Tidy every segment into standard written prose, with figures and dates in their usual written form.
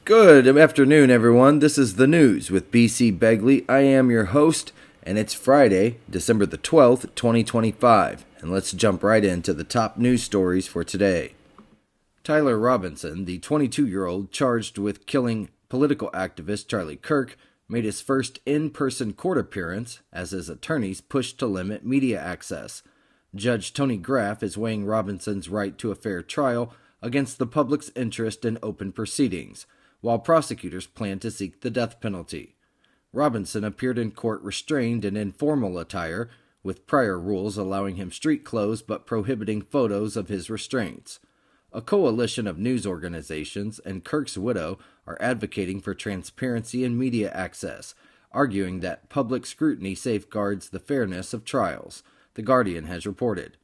Good afternoon, everyone. This is the news with b.c.begley. I am your host, and it's Friday, December the 12th, 2025. And let's jump right into the top news stories for today. Tyler Robinson, the 22-year-old charged with killing political activist Charlie Kirk, made his first in-person court appearance as his attorneys pushed to limit media access. Judge Tony Graff is weighing Robinson's right to a fair trial against the public's interest in open proceedings, while prosecutors plan to seek the death penalty. Robinson appeared in court restrained in informal attire, with prior rules allowing him street clothes but prohibiting photos of his restraints. A coalition of news organizations and Kirk's widow are advocating for transparency in media access, arguing that public scrutiny safeguards the fairness of trials, The Guardian has reported.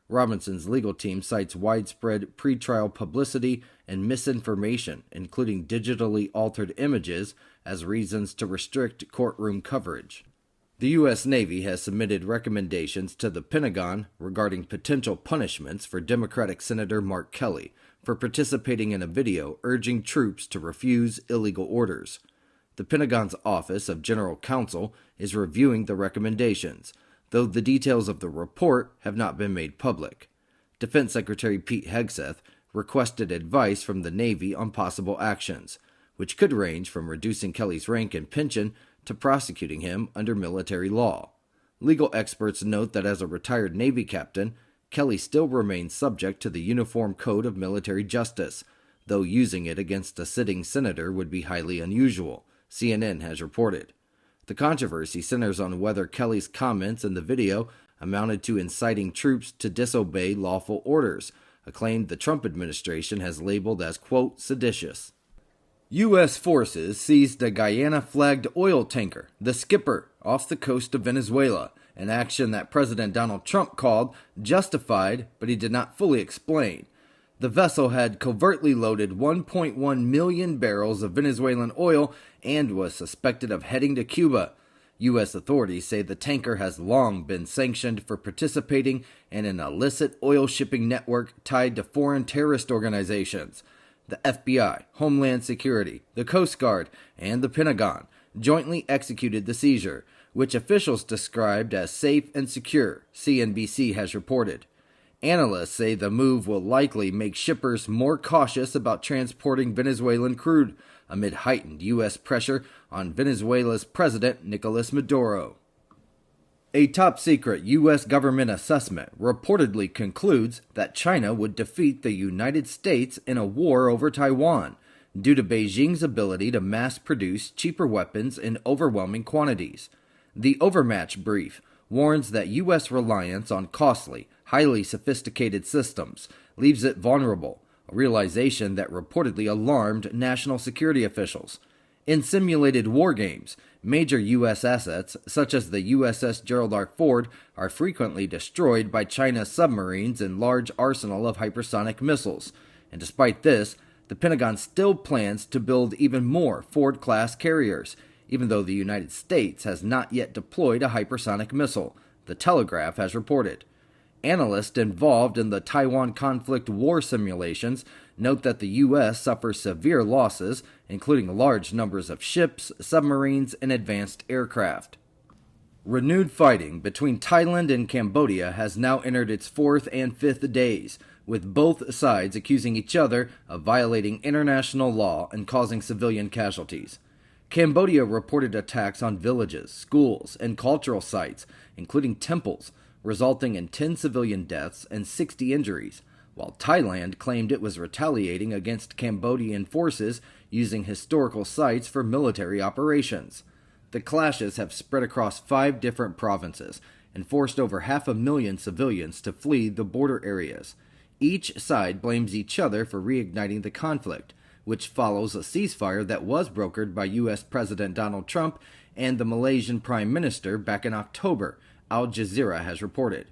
Robinson's legal team cites widespread pretrial publicity and misinformation, including digitally altered images, as reasons to restrict courtroom coverage. The U.S. Navy has submitted recommendations to the Pentagon regarding potential punishments for Democratic Senator Mark Kelly for participating in a video urging troops to refuse illegal orders. The Pentagon's Office of General Counsel is reviewing the recommendations, though the details of the report have not been made public. Defense Secretary Pete Hegseth requested advice from the Navy on possible actions, which could range from reducing Kelly's rank and pension to prosecuting him under military law. Legal experts note that as a retired Navy captain, Kelly still remains subject to the Uniform Code of Military Justice, though using it against a sitting senator would be highly unusual, CNN has reported. The controversy centers on whether Kelly's comments in the video amounted to inciting troops to disobey lawful orders, a claim the Trump administration has labeled as, quote, seditious. U.S. forces seized a Guyana-flagged oil tanker, the Skipper, off the coast of Venezuela, an action that President Donald Trump called justified, but he did not fully explain. The vessel had covertly loaded 1.1 million barrels of Venezuelan oil and was suspected of heading to Cuba. U.S. authorities say the tanker has long been sanctioned for participating in an illicit oil shipping network tied to foreign terrorist organizations. The FBI, Homeland Security, the Coast Guard, and the Pentagon jointly executed the seizure, which officials described as safe and secure, CNBC has reported. Analysts say the move will likely make shippers more cautious about transporting Venezuelan crude amid heightened U.S. pressure on Venezuela's President Nicolas Maduro. A top-secret U.S. government assessment reportedly concludes that China would defeat the United States in a war over Taiwan due to Beijing's ability to mass-produce cheaper weapons in overwhelming quantities. The Overmatch brief warns that U.S. reliance on costly, highly sophisticated systems leaves it vulnerable, a realization that reportedly alarmed national security officials. In simulated war games, major U.S. assets, such as the USS Gerald R. Ford, are frequently destroyed by China's submarines and large arsenal of hypersonic missiles. And despite this, the Pentagon still plans to build even more Ford-class carriers, even though the United States has not yet deployed a hypersonic missile, The Telegraph has reported. Analysts involved in the Taiwan conflict war simulations note that the U.S. suffers severe losses, including large numbers of ships, submarines, and advanced aircraft. Renewed fighting between Thailand and Cambodia has now entered its fourth and fifth days, with both sides accusing each other of violating international law and causing civilian casualties. Cambodia reported attacks on villages, schools, and cultural sites, including temples, resulting in 10 civilian deaths and 60 injuries, while Thailand claimed it was retaliating against Cambodian forces using historical sites for military operations. The clashes have spread across 5 different provinces and forced over 500,000 civilians to flee the border areas. Each side blames each other for reigniting the conflict, which follows a ceasefire that was brokered by U.S. President Donald Trump and the Malaysian Prime Minister back in October, Al Jazeera has reported.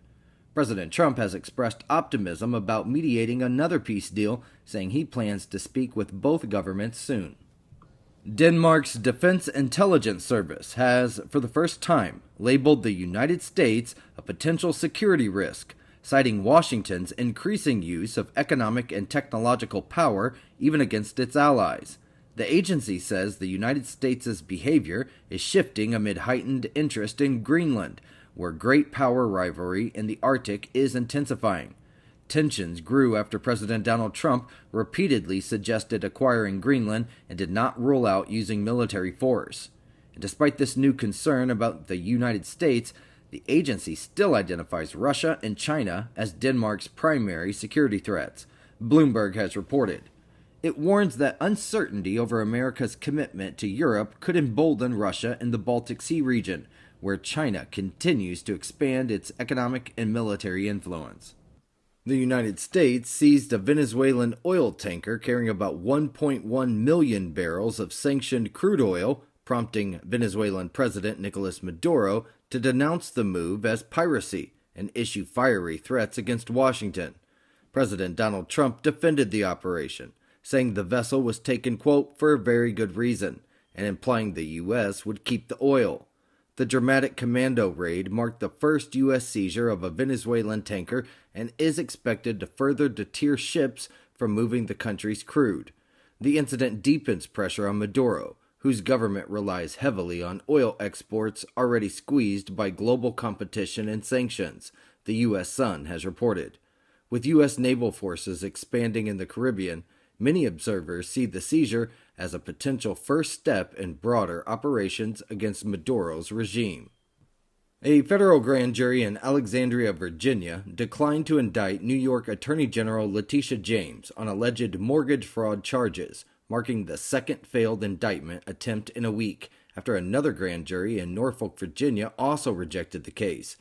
President Trump has expressed optimism about mediating another peace deal, saying he plans to speak with both governments soon. Denmark's Defense Intelligence Service has, for the first time, labeled the United States a potential security risk, citing Washington's increasing use of economic and technological power even against its allies. The agency says the United States' behavior is shifting amid heightened interest in Greenland, where great power rivalry in the Arctic is intensifying. Tensions grew after President Donald Trump repeatedly suggested acquiring Greenland and did not rule out using military force. And despite this new concern about the United States, the agency still identifies Russia and China as Denmark's primary security threats, Bloomberg has reported. It warns that uncertainty over America's commitment to Europe could embolden Russia in the Baltic Sea region, where China continues to expand its economic and military influence. The United States seized a Venezuelan oil tanker carrying about 1.1 million barrels of sanctioned crude oil, prompting Venezuelan President Nicolas Maduro to denounce the move as piracy and issue fiery threats against Washington. President Donald Trump defended the operation, saying the vessel was taken, quote, for a very good reason, and implying the U.S. would keep the oil. The dramatic commando raid marked the first U.S. seizure of a Venezuelan tanker and is expected to further deter ships from moving the country's crude. The incident deepens pressure on Maduro, whose government relies heavily on oil exports already squeezed by global competition and sanctions, the U.S. Sun has reported. With U.S. naval forces expanding in the Caribbean, many observers see the seizure as a potential first step in broader operations against Maduro's regime. A federal grand jury in Alexandria, Virginia, declined to indict New York Attorney General Letitia James on alleged mortgage fraud charges, marking the second failed indictment attempt in a week, after another grand jury in Norfolk, Virginia also rejected the case.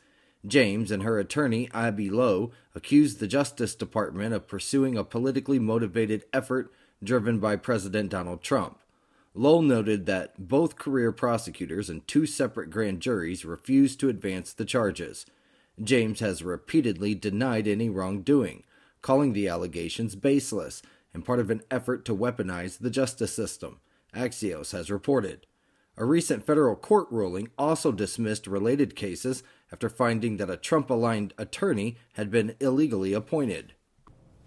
James and her attorney, Abby Lowe, accused the Justice Department of pursuing a politically motivated effort driven by President Donald Trump. Lowe noted that both career prosecutors and two separate grand juries refused to advance the charges. James has repeatedly denied any wrongdoing, calling the allegations baseless and part of an effort to weaponize the justice system, Axios has reported. A recent federal court ruling also dismissed related cases after finding that a Trump-aligned attorney had been illegally appointed.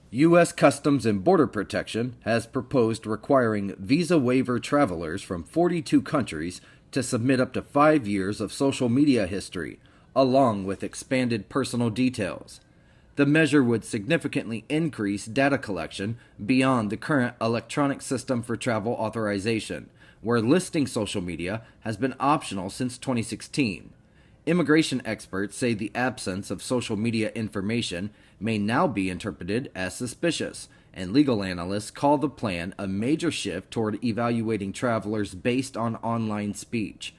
U.S. Customs and Border Protection has proposed requiring visa waiver travelers from 42 countries to submit up to 5 years of social media history, along with expanded personal details. The measure would significantly increase data collection beyond the current electronic system for travel authorization, where listing social media has been optional since 2016. Immigration experts say the absence of social media information may now be interpreted as suspicious, and legal analysts call the plan a major shift toward evaluating travelers based on online speech.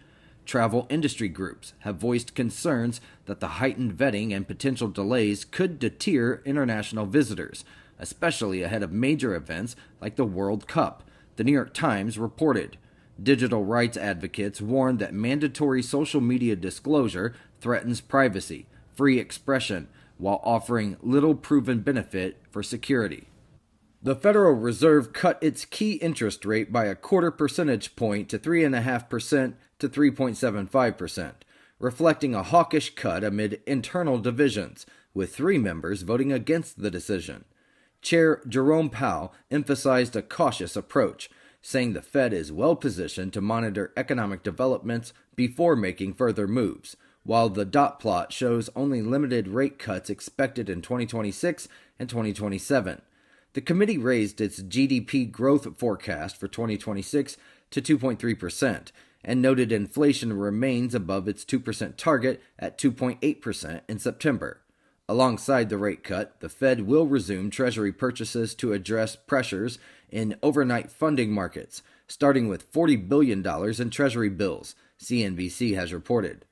Travel industry groups have voiced concerns that the heightened vetting and potential delays could deter international visitors, especially ahead of major events like the World Cup, the New York Times reported. Digital rights advocates warned that mandatory social media disclosure threatens privacy, free expression, while offering little proven benefit for security. The Federal Reserve cut its key interest rate by a quarter percentage point to 3.5% to 3.75%, reflecting a hawkish cut amid internal divisions, with 3 members voting against the decision. Chair Jerome Powell emphasized a cautious approach, saying the Fed is well positioned to monitor economic developments before making further moves, while the dot plot shows only limited rate cuts expected in 2026 and 2027. The committee raised its GDP growth forecast for 2026 to 2.3% and noted inflation remains above its 2% target at 2.8% in September. Alongside the rate cut, the Fed will resume Treasury purchases to address pressures in overnight funding markets, starting with $40 billion in Treasury bills, CNBC has reported.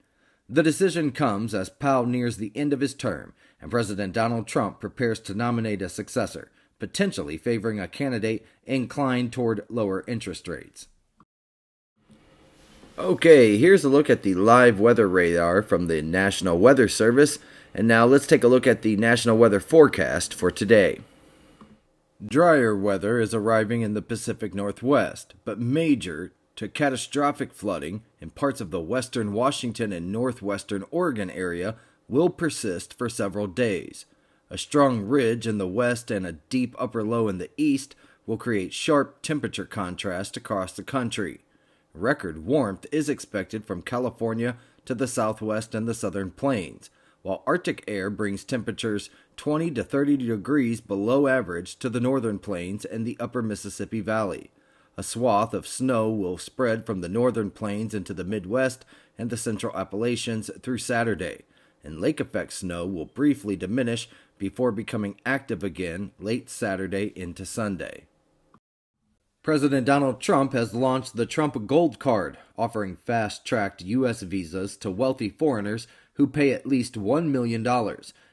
The decision comes as Powell nears the end of his term, and President Donald Trump prepares to nominate a successor, potentially favoring a candidate inclined toward lower interest rates. Okay, here's a look at the live weather radar from the National Weather Service. And now let's take a look at the National Weather Forecast for today. Drier weather is arriving in the Pacific Northwest, but major to catastrophic flooding in parts of the western Washington and northwestern Oregon area will persist for several days. A strong ridge in the west and a deep upper low in the east will create sharp temperature contrast across the country. Record warmth is expected from California to the southwest and the southern plains, while Arctic air brings temperatures 20 to 30 degrees below average to the northern plains and the upper Mississippi Valley. A swath of snow will spread from the northern plains into the Midwest and the central Appalachians through Saturday, and lake effect snow will briefly diminish before becoming active again late Saturday into Sunday. President Donald Trump has launched the Trump Gold Card, offering fast-tracked U.S. visas to wealthy foreigners who pay at least $1 million,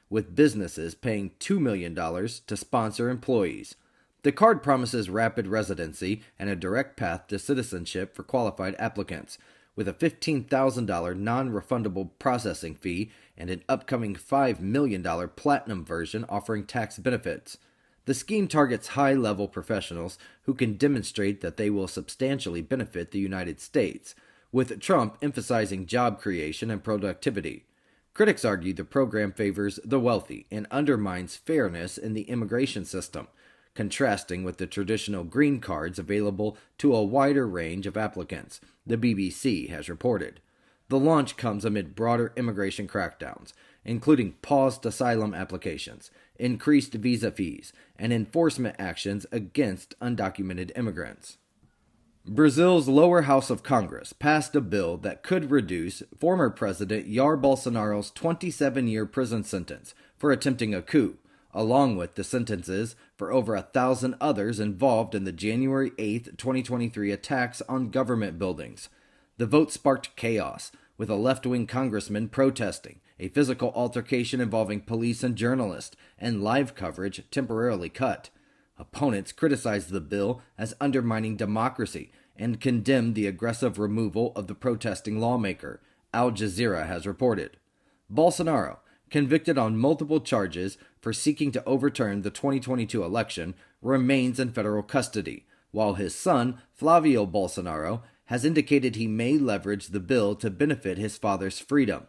with businesses paying $2 million to sponsor employees. The card promises rapid residency and a direct path to citizenship for qualified applicants, with a $15,000 non-refundable processing fee and an upcoming $5 million platinum version offering tax benefits. The scheme targets high-level professionals who can demonstrate that they will substantially benefit the United States, with Trump emphasizing job creation and productivity. Critics argue the program favors the wealthy and undermines fairness in the immigration system, contrasting with the traditional green cards available to a wider range of applicants, the BBC has reported. The launch comes amid broader immigration crackdowns, including paused asylum applications, increased visa fees, and enforcement actions against undocumented immigrants. Brazil's lower house of Congress passed a bill that could reduce former President Jair Bolsonaro's 27-year prison sentence for attempting a coup, along with the sentences for over 1,000 others involved in the January 8, 2023 attacks on government buildings. The vote sparked chaos, with a left-wing congressman protesting, a physical altercation involving police and journalists, and live coverage temporarily cut. Opponents criticized the bill as undermining democracy and condemned the aggressive removal of the protesting lawmaker, Al Jazeera has reported. Bolsonaro, convicted on multiple charges for seeking to overturn the 2022 election, remains in federal custody, while his son, Flavio Bolsonaro, has indicated he may leverage the bill to benefit his father's freedom.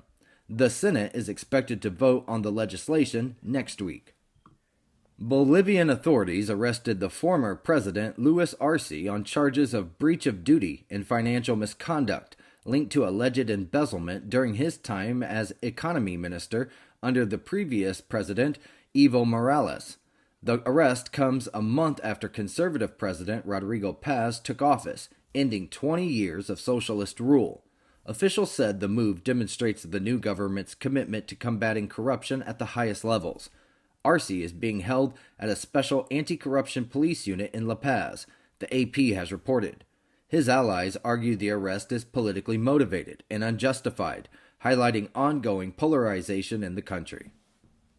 The Senate is expected to vote on the legislation next week. Bolivian authorities arrested the former president Luis Arce on charges of breach of duty and financial misconduct linked to alleged embezzlement during his time as economy minister under the previous president Evo Morales. The arrest comes a month after conservative president Rodrigo Paz took office, ending 20 years of socialist rule. Officials said the move demonstrates the new government's commitment to combating corruption at the highest levels. Arce is being held at a special anti-corruption police unit in La Paz, the AP has reported. His allies argue the arrest is politically motivated and unjustified, highlighting ongoing polarization in the country.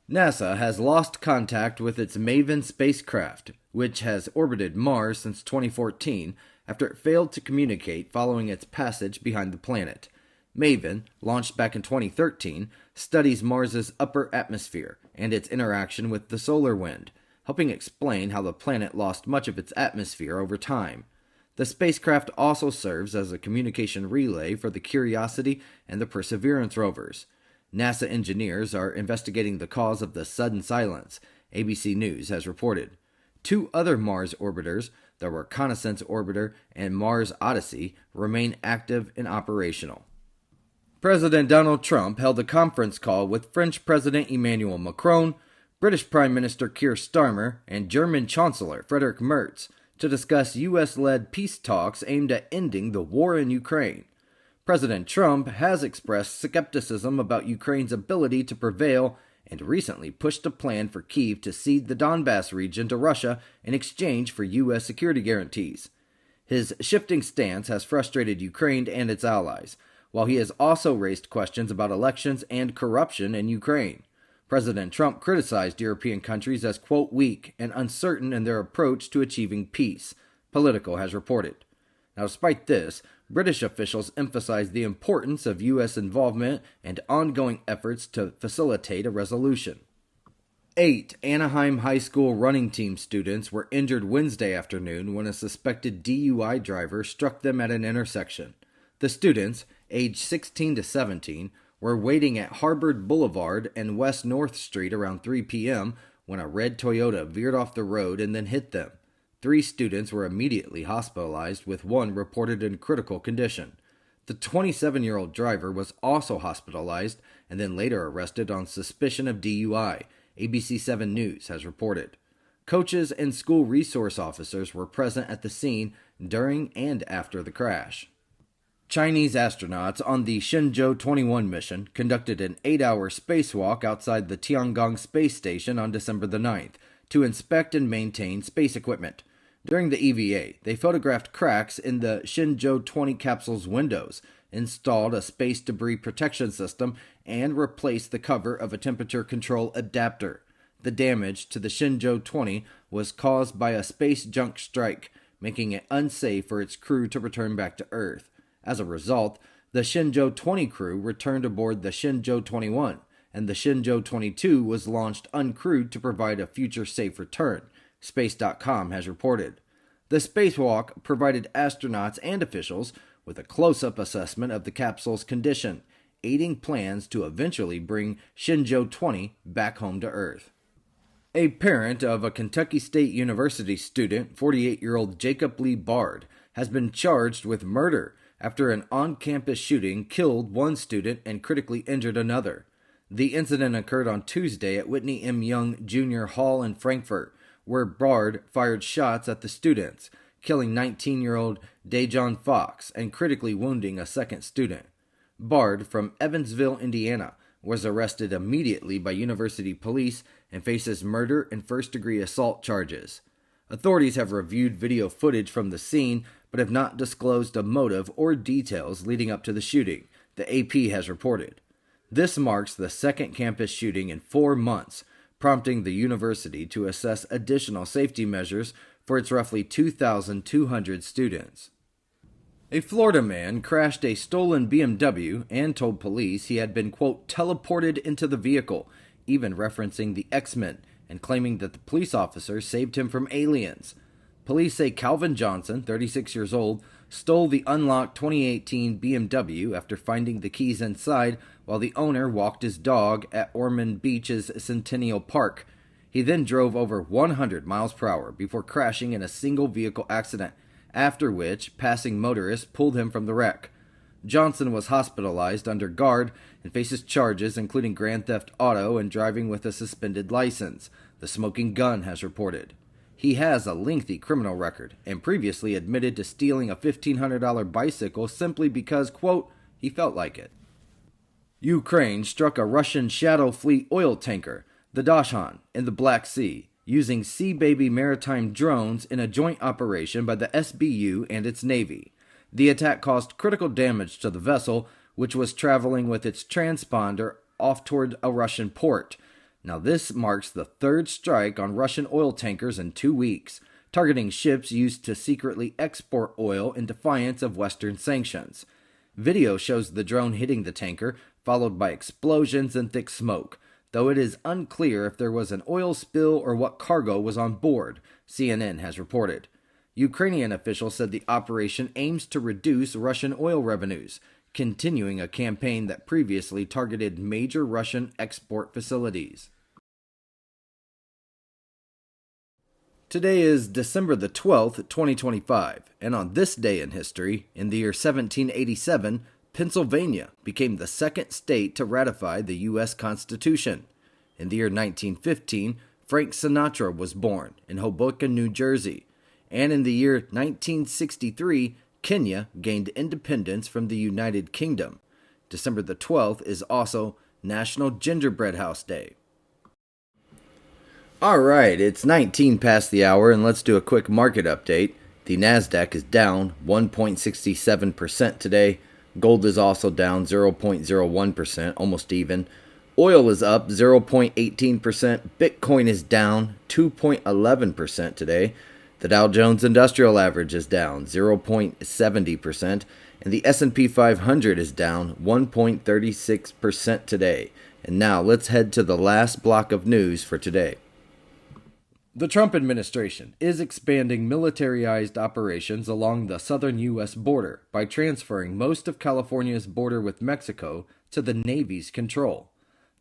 NASA has lost contact with its MAVEN spacecraft, which has orbited Mars since 2014 after it failed to communicate following its passage behind the planet. MAVEN, launched back in 2013, studies Mars's upper atmosphere and its interaction with the solar wind, helping explain how the planet lost much of its atmosphere over time. The spacecraft also serves as a communication relay for the Curiosity and the Perseverance rovers. NASA engineers are investigating the cause of the sudden silence, ABC News has reported. 2 other Mars orbiters, the Reconnaissance Orbiter and Mars Odyssey, remain active and operational. President Donald Trump held a conference call with French President Emmanuel Macron, British Prime Minister Keir Starmer, and German Chancellor Friedrich Merz to discuss U.S.-led peace talks aimed at ending the war in Ukraine. President Trump has expressed skepticism about Ukraine's ability to prevail and recently pushed a plan for Kyiv to cede the Donbass region to Russia in exchange for U.S. security guarantees. His shifting stance has frustrated Ukraine and its allies, while he has also raised questions about elections and corruption in Ukraine. President Trump criticized European countries as, quote, weak and uncertain in their approach to achieving peace, Politico has reported. Now, despite this, British officials emphasized the importance of U.S. involvement and ongoing efforts to facilitate a resolution. 8 Anaheim High School running team students were injured Wednesday afternoon when a suspected DUI driver struck them at an intersection. The students, aged 16 to 17, were waiting at Harvard Boulevard and West North Street around 3 p.m. when a red Toyota veered off the road and then hit them. 3 students were immediately hospitalized, with one reported in critical condition. The 27-year-old driver was also hospitalized and then later arrested on suspicion of DUI, ABC7 News has reported. Coaches and school resource officers were present at the scene during and after the crash. Chinese astronauts on the Shenzhou 21 mission conducted an 8-hour spacewalk outside the Tiangong space station on December the 9th to inspect and maintain space equipment. During the EVA, they photographed cracks in the Shenzhou 20 capsule's windows, installed a space debris protection system, and replaced the cover of a temperature control adapter. The damage to the Shenzhou 20 was caused by a space junk strike, making it unsafe for its crew to return back to Earth. As a result, the Shenzhou 20 crew returned aboard the Shenzhou 21, and the Shenzhou 22 was launched uncrewed to provide a future safe return, Space.com has reported. The spacewalk provided astronauts and officials with a close-up assessment of the capsule's condition, aiding plans to eventually bring Shenzhou 20 back home to Earth. A parent of a Kentucky State University student, 48-year-old Jacob Lee Bard, has been charged with murder after an on-campus shooting killed one student and critically injured another. The incident occurred on Tuesday at Whitney M. Young Jr. Hall in Frankfort, where Bard fired shots at the students, killing 19-year-old Dejon Fox and critically wounding a second student. Bard, from Evansville, Indiana, was arrested immediately by university police and faces murder and first-degree assault charges. Authorities have reviewed video footage from the scene but have not disclosed a motive or details leading up to the shooting, the AP has reported. This marks the second campus shooting in 4 months, prompting the university to assess additional safety measures for its roughly 2,200 students. A Florida man crashed a stolen BMW and told police he had been, quote, teleported into the vehicle, even referencing the X-Men and claiming that the police officer saved him from aliens. Police say Calvin Johnson, 36 years old, stole the unlocked 2018 BMW after finding the keys inside while the owner walked his dog at Ormond Beach's Centennial Park. He then drove over 100 miles per hour before crashing in a single vehicle accident, after which passing motorists pulled him from the wreck. Johnson was hospitalized under guard and faces charges including grand theft auto and driving with a suspended license, the Smoking Gun has reported. He has a lengthy criminal record and previously admitted to stealing a $1,500 bicycle simply because, quote, he felt like it. Ukraine struck a Russian Shadow Fleet oil tanker, the Dashan, in the Black Sea, using Sea-Baby maritime drones in a joint operation by the SBU and its Navy. The attack caused critical damage to the vessel, which was traveling with its transponder off toward a Russian port. Now this marks the third strike on Russian oil tankers in 2 weeks, targeting ships used to secretly export oil in defiance of Western sanctions. Video shows the drone hitting the tanker, followed by explosions and thick smoke, though it is unclear if there was an oil spill or what cargo was on board, CNN has reported. Ukrainian officials said the operation aims to reduce Russian oil revenues, continuing a campaign that previously targeted major Russian export facilities. Today is December the 12th, 2025, and on this day in history, in the year 1787, Pennsylvania became the second state to ratify the U.S. Constitution. In the year 1915, Frank Sinatra was born in Hoboken, New Jersey. And in the year 1963, Kenya gained independence from the United Kingdom. December the 12th is also National Gingerbread House Day. Alright, it's 19 past the hour, and let's do a quick market update. The NASDAQ is down 1.67% today. Gold is also down 0.01%, almost even. Oil is up 0.18%. Bitcoin is down 2.11% today. The Dow Jones Industrial Average is down 0.70%, and the S&P 500 is down 1.36% today. And now let's head to the last block of news for today. The Trump administration is expanding militarized operations along the southern U.S. border by transferring most of California's border with Mexico to the Navy's control.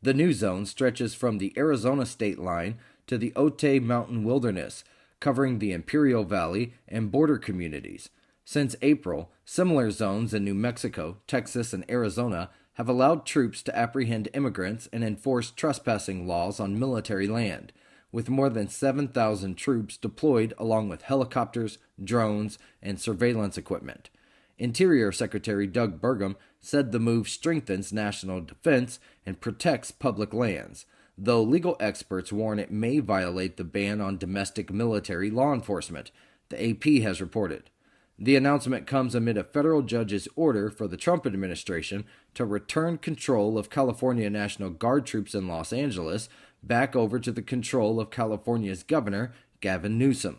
The new zone stretches from the Arizona state line to the Otay Mountain Wilderness, covering the Imperial Valley and border communities. Since April, similar zones in New Mexico, Texas, and Arizona have allowed troops to apprehend immigrants and enforce trespassing laws on military land, with more than 7,000 troops deployed along with helicopters, drones, and surveillance equipment. Interior Secretary Doug Burgum said the move strengthens national defense and protects public lands, though legal experts warn it may violate the ban on domestic military law enforcement, the AP has reported. The announcement comes amid a federal judge's order for the Trump administration to return control of California National Guard troops in Los Angeles back over to the control of California's Governor, Gavin Newsom.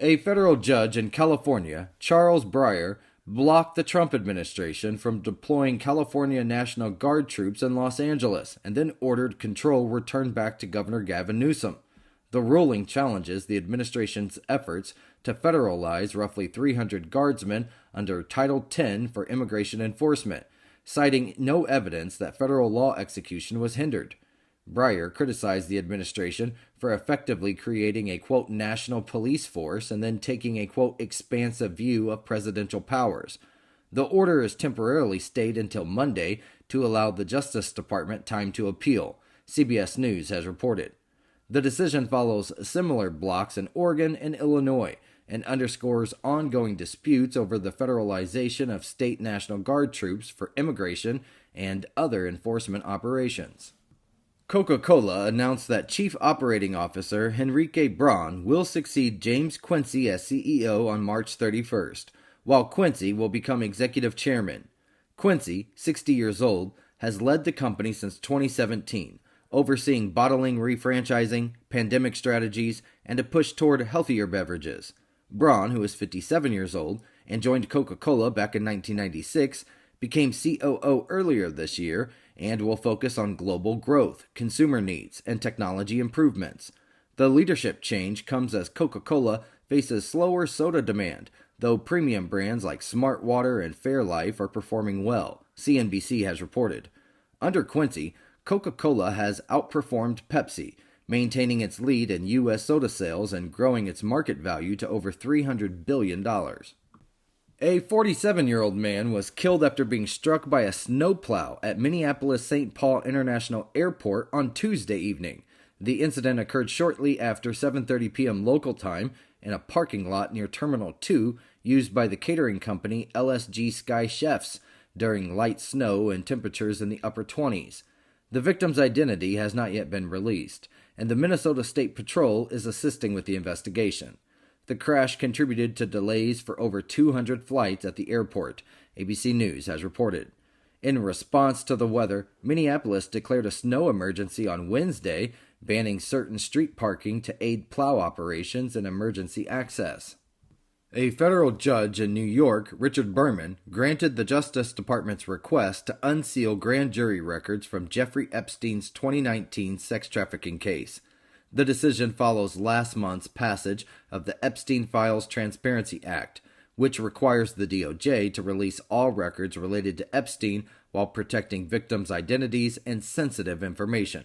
A federal judge in California, Charles Breyer, blocked the Trump administration from deploying California National Guard troops in Los Angeles and then ordered control returned back to Governor Gavin Newsom. The ruling challenges the administration's efforts to federalize roughly 300 guardsmen under Title X for immigration enforcement, citing no evidence that federal law execution was hindered. Breyer criticized the administration for effectively creating a, quote, national police force and then taking a, quote, expansive view of presidential powers. The order is temporarily stayed until Monday to allow the Justice Department time to appeal, CBS News has reported. The decision follows similar blocks in Oregon and Illinois and underscores ongoing disputes over the federalization of state National Guard troops for immigration and other enforcement operations. Coca-Cola announced that Chief Operating Officer Henrique Braun will succeed James Quincy as CEO on March 31st, while Quincy will become Executive Chairman. Quincy, 60 years old, has led the company since 2017, overseeing bottling refranchising, pandemic strategies, and a push toward healthier beverages. Braun, who is 57 years old and joined Coca-Cola back in 1996, became COO earlier this year and will focus on global growth, consumer needs, and technology improvements. The leadership change comes as Coca-Cola faces slower soda demand, though premium brands like Smart Water and Fairlife are performing well, CNBC has reported. Under Quincy, Coca-Cola has outperformed Pepsi, maintaining its lead in U.S. soda sales and growing its market value to over $300 billion. A 47-year-old man was killed after being struck by a snowplow at Minneapolis-St. Paul International Airport on Tuesday evening. The incident occurred shortly after 7:30 p.m. local time in a parking lot near Terminal 2 used by the catering company LSG Sky Chefs during light snow and temperatures in the upper 20s. The victim's identity has not yet been released, and the Minnesota State Patrol is assisting with the investigation. The crash contributed to delays for over 200 flights at the airport, ABC News has reported. In response to the weather, Minneapolis declared a snow emergency on Wednesday, banning certain street parking to aid plow operations and emergency access. A federal judge in New York, Richard Berman, granted the Justice Department's request to unseal grand jury records from Jeffrey Epstein's 2019 sex trafficking case. The decision follows last month's passage of the Epstein Files Transparency Act, which requires the DOJ to release all records related to Epstein while protecting victims' identities and sensitive information.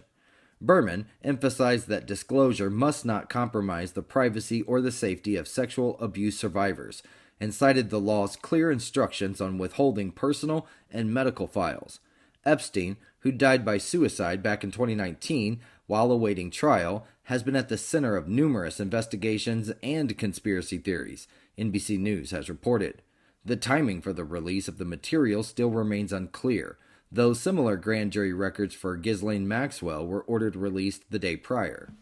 Berman emphasized that disclosure must not compromise the privacy or the safety of sexual abuse survivors, and cited the law's clear instructions on withholding personal and medical files. Epstein, who died by suicide back in 2019 while awaiting trial, has been at the center of numerous investigations and conspiracy theories, NBC News has reported. The timing for the release of the material still remains unclear, though similar grand jury records for Ghislaine Maxwell were ordered released the day prior.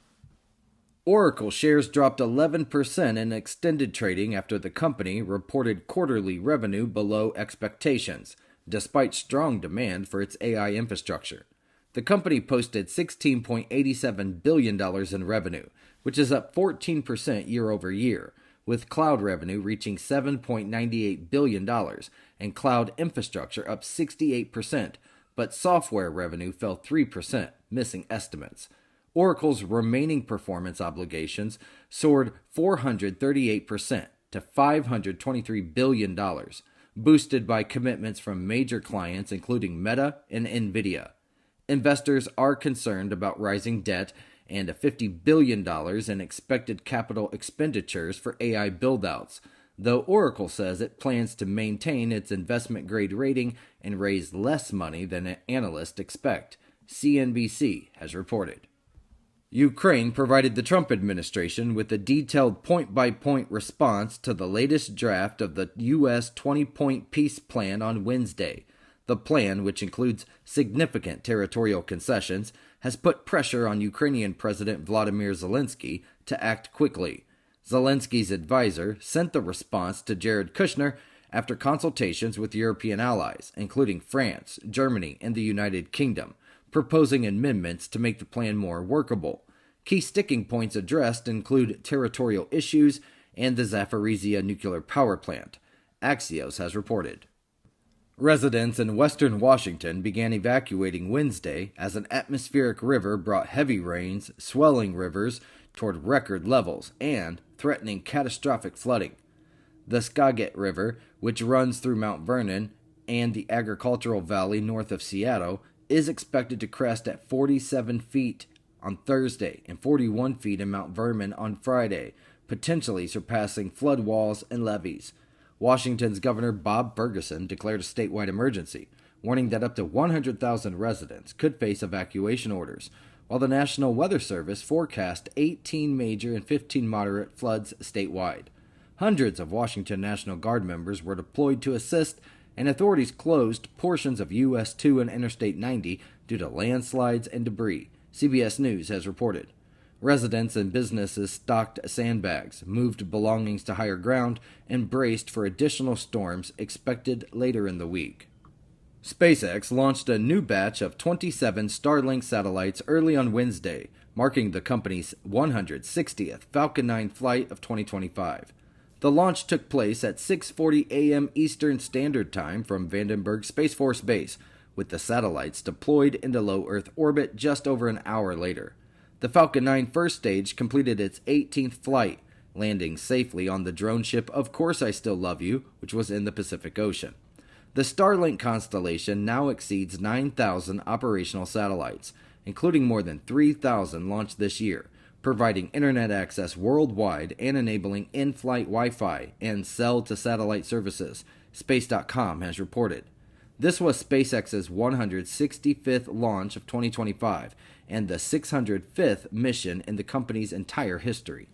Oracle shares dropped 11% in extended trading after the company reported quarterly revenue below expectations, despite strong demand for its AI infrastructure. The company posted $16.87 billion in revenue, which is up 14% year over year, with cloud revenue reaching $7.98 billion and cloud infrastructure up 68%, but software revenue fell 3%, missing estimates. Oracle's remaining performance obligations soared 438% to $523 billion, boosted by commitments from major clients including Meta and NVIDIA. Investors are concerned about rising debt and $50 billion in expected capital expenditures for AI buildouts, though Oracle says it plans to maintain its investment-grade rating and raise less money than analysts expect, CNBC has reported. Ukraine provided the Trump administration with a detailed point-by-point response to the latest draft of the U.S. 20-point peace plan on Wednesday. The plan, which includes significant territorial concessions, has put pressure on Ukrainian President Volodymyr Zelensky to act quickly. Zelensky's advisor sent the response to Jared Kushner after consultations with European allies, including France, Germany, and the United Kingdom, proposing amendments to make the plan more workable. Key sticking points addressed include territorial issues and the Zaporizhzhia nuclear power plant, Axios has reported. Residents in western Washington began evacuating Wednesday as an atmospheric river brought heavy rains, swelling rivers toward record levels, and threatening catastrophic flooding. The Skagit River, which runs through Mount Vernon and the agricultural valley north of Seattle, is expected to crest at 47 feet on Thursday and 41 feet in Mount Vernon on Friday, potentially surpassing flood walls and levees. Washington's Governor Bob Ferguson declared a statewide emergency, warning that up to 100,000 residents could face evacuation orders, while the National Weather Service forecast 18 major and 15 moderate floods statewide. Hundreds of Washington National Guard members were deployed to assist, and authorities closed portions of US 2 and Interstate 90 due to landslides and debris, CBS News has reported. Residents and businesses stocked sandbags, moved belongings to higher ground, and braced for additional storms expected later in the week. SpaceX launched a new batch of 27 Starlink satellites early on Wednesday, marking the company's 160th Falcon 9 flight of 2025. The launch took place at 6:40 a.m. Eastern Standard Time from Vandenberg Space Force Base, with the satellites deployed into low Earth orbit just over an hour later. The Falcon 9 first stage completed its 18th flight, landing safely on the drone ship Of Course I Still Love You, which was in the Pacific Ocean. The Starlink constellation now exceeds 9,000 operational satellites, including more than 3,000 launched this year, providing internet access worldwide and enabling in-flight Wi-Fi and cell-to-satellite services, Space.com has reported. This was SpaceX's 165th launch of 2025 and the 605th mission in the company's entire history.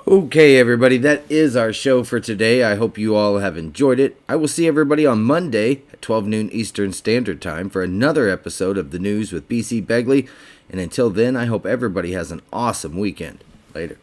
Okay, everybody, that is our show for today. I hope you all have enjoyed it. I will see everybody on Monday at 12 noon Eastern Standard Time for another episode of The News with B.C. Begley. And until then, I hope everybody has an awesome weekend. Later.